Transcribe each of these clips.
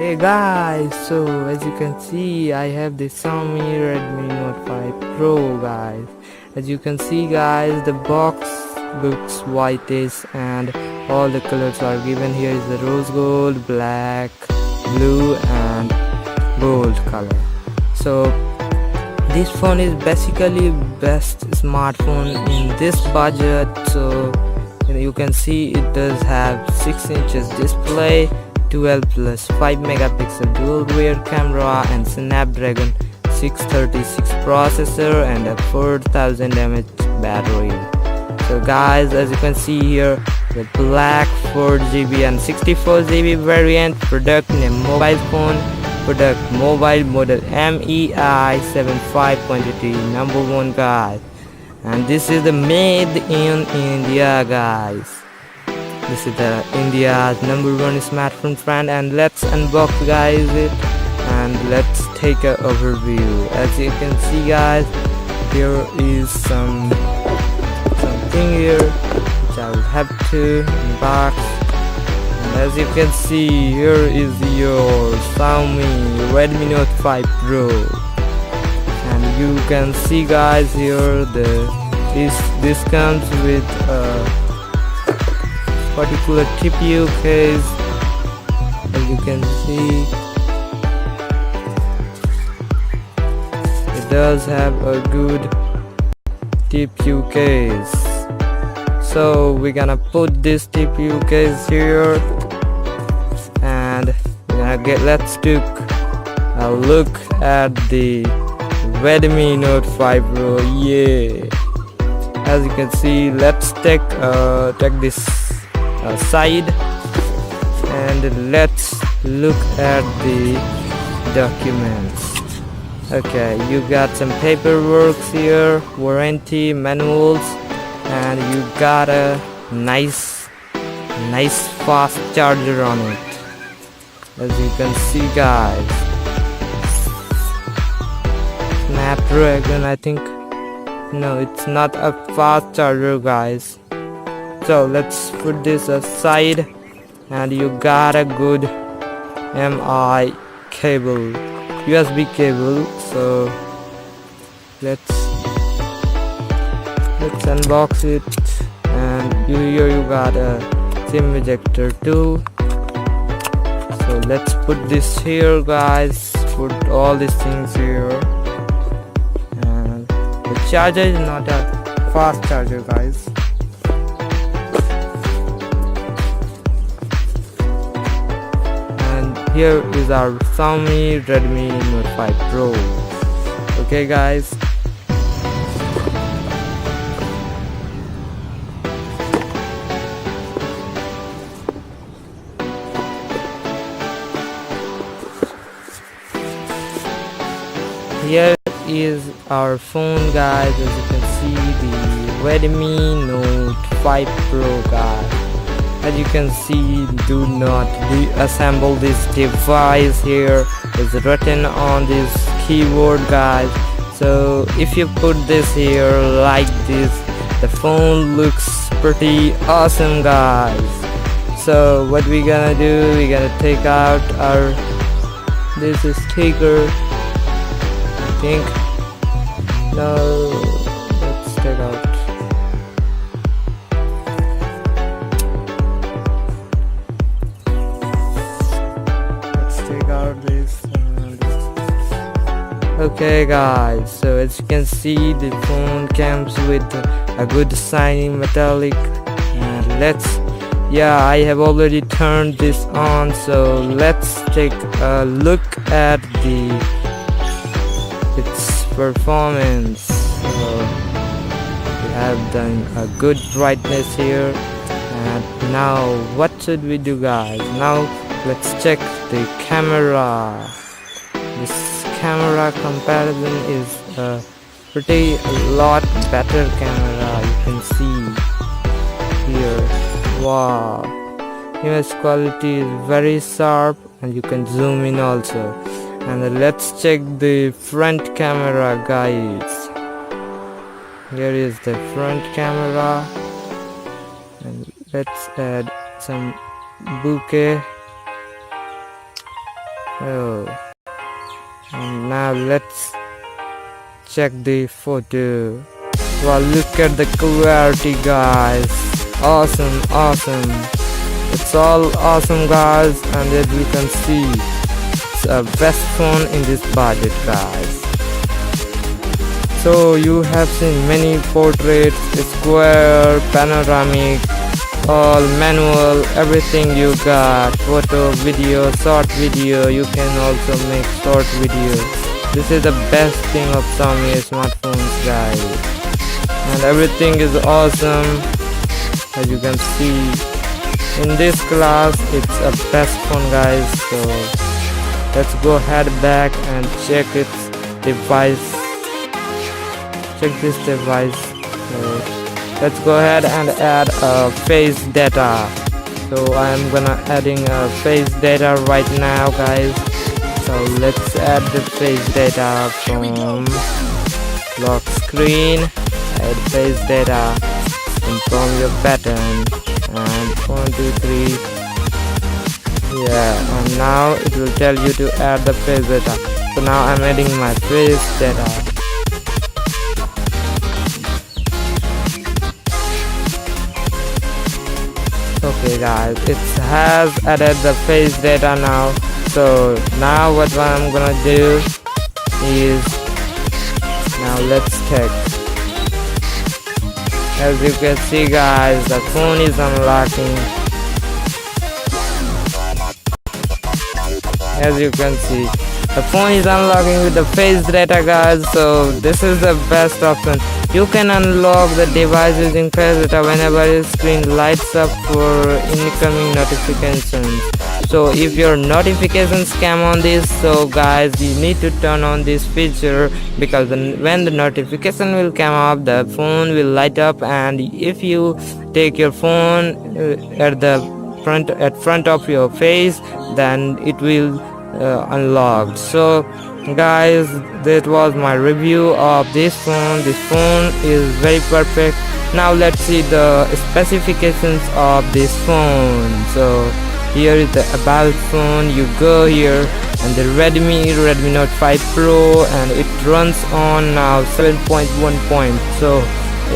Hey guys, so as you can see I have the Xiaomi Redmi Note 5 Pro guys. As you can see guys, the box looks whitish and all the colors are given. Here is the rose gold, black, blue and gold color. So this phone is basically best smartphone in this budget. So you can see it does have 6 inches display, 12 plus 5 megapixel dual rear camera and Snapdragon 636 processor and a 4000 mAh battery. So guys, as you can see here, the black 4GB and 64GB variant, product name mobile phone, product mobile model MEI 7523 number 1 guys, and this is the made in India guys. This is the India's number 1 smartphone brand, and let's unbox guys it and let's take a overview. As you can see guys, here is something here which I will have to unbox. And as you can see, here is your Xiaomi Redmi Note 5 Pro, and you can see guys here this comes with a particular TPU case. As you can see, it does have a good TPU case. So we're gonna put this TPU case here and let's take a look at the Redmi Note 5 Pro. Yeah, as you can see, let's take this side and let's look at the documents. Okay, you got some paperwork here, warranty manuals, and you got a nice fast charger on it. As you can see guys, Snapdragon, I think. No, it's not a fast charger guys. So let's put this aside, and you got a good MI cable, USB cable. So let's unbox it, and here you got a SIM ejector too. So let's put this here guys, put all these things here, and the charger is not a fast charger guys. Here is our Xiaomi Redmi Note 5 Pro. Okay guys, here is our phone guys. As you can see, the Redmi Note 5 Pro guys. As you can see, do not deassemble this device. Here is written on this keyboard guys. So if you put this here like this, the phone looks pretty awesome guys. So what we gonna do, we gonna take out this is sticker, I think. No, let's take out. Okay guys, so as you can see, the phone comes with a good shiny metallic, and I have already turned this on, so let's take a look at its performance. So we have done a good brightness here, and now what should we do guys? Now let's check the camera. This camera comparison is a pretty lot better camera. You can see here, wow, image quality is very sharp, and you can zoom in also. And let's check the front camera guys. Here is the front camera, and let's add some bokeh Oh, and now let's check the photo. Wow, look at the clarity, guys. Awesome, awesome. It's all awesome, guys, and as you can see, it's a best phone in this budget, guys. So you have seen many portraits, square, panoramic, all manual, everything you got. Photo, video, short video, you can also make short video. This is the best thing of Xiaomi smartphones, guys, and everything is awesome. As you can see, in this class it's a best phone, guys. So let's go ahead back and check its device. Check this device. So let's go ahead and add a face data. So I'm gonna adding a face data right now, guys. So let's add the face data from lock screen. Add face data, confirm your pattern, and 1 2 3. Yeah, and now it will tell you to add the face data. So now I'm adding my face data. Okay, guys, it has added the face data now. So now what I'm gonna do is, now let's check. As you can see, guys, the phone is unlocking. As you can see, the phone is unlocking with the face data, guys. So this is the best option. You can unlock the device using face data whenever your screen lights up for incoming notifications. So if your notifications come on this, so guys, you need to turn on this feature, because when the notification will come up, the phone will light up, and if you take your phone at front of your face, then it will unlock. So guys, that was my review of this phone. This phone is very perfect. Now let's see the specifications of this phone. So here is the about phone. You go here, and the Redmi Note 5 Pro, and it runs on now 7.1. So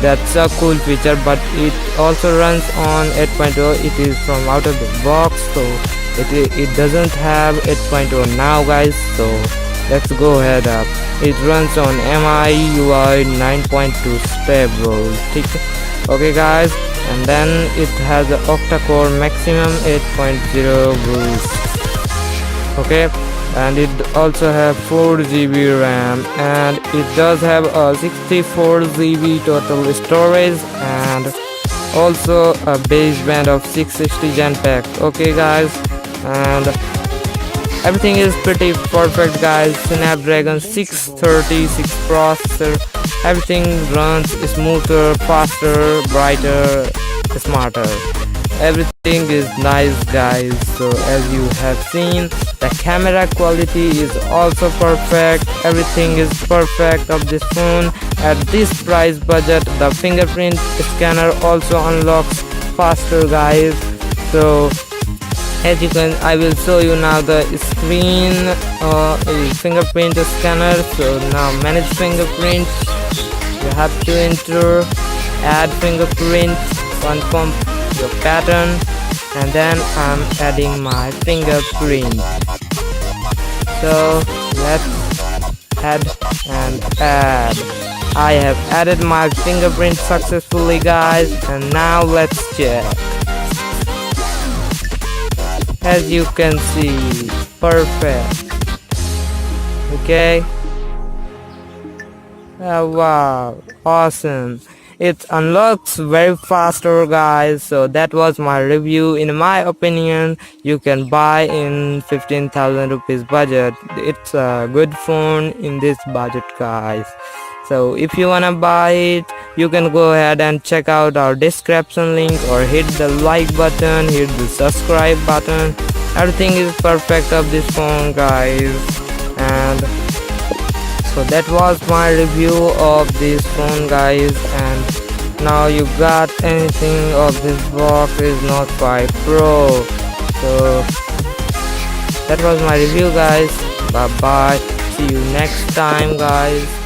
that's a cool feature, but it also runs on 8.0. It is from out of the box, so it doesn't have 8.0 now, guys. So let's go ahead up. It runs on MIUI 9.2 stable. Okay, guys, and then it has an octa-core maximum 8.0 boost. Okay, and it also have 4GB RAM, and it does have a 64GB total storage, and also a baseband of 660 Gen pack. Okay, guys, and everything is pretty perfect, guys. Snapdragon 636 processor. Everything runs smoother, faster, brighter, smarter. Everything is nice, guys. So as you have seen, the camera quality is also perfect. Everything is perfect of this phone. At this price budget, the fingerprint scanner also unlocks faster, guys. So as you can, I will show you now the screen fingerprint scanner. So now manage fingerprint. You have to enter, add fingerprint, confirm your pattern, and then I'm adding my fingerprint. So let's add and add. I have added my fingerprint successfully, guys, and now let's check. As you can see, perfect. Okay. Oh, wow, awesome. It unlocks very faster, guys. So that was my review. In my opinion, you can buy in 15,000 rupees budget. It's a good phone in this budget, guys. So if you wanna buy it, you can go ahead and check out our description link, or hit the like button, hit the subscribe button. Everything is perfect of this phone, guys. And so that was my review of this phone, guys. And now you got anything of this box is Note 5 Pro. So that was my review guys. Bye bye, see you next time guys.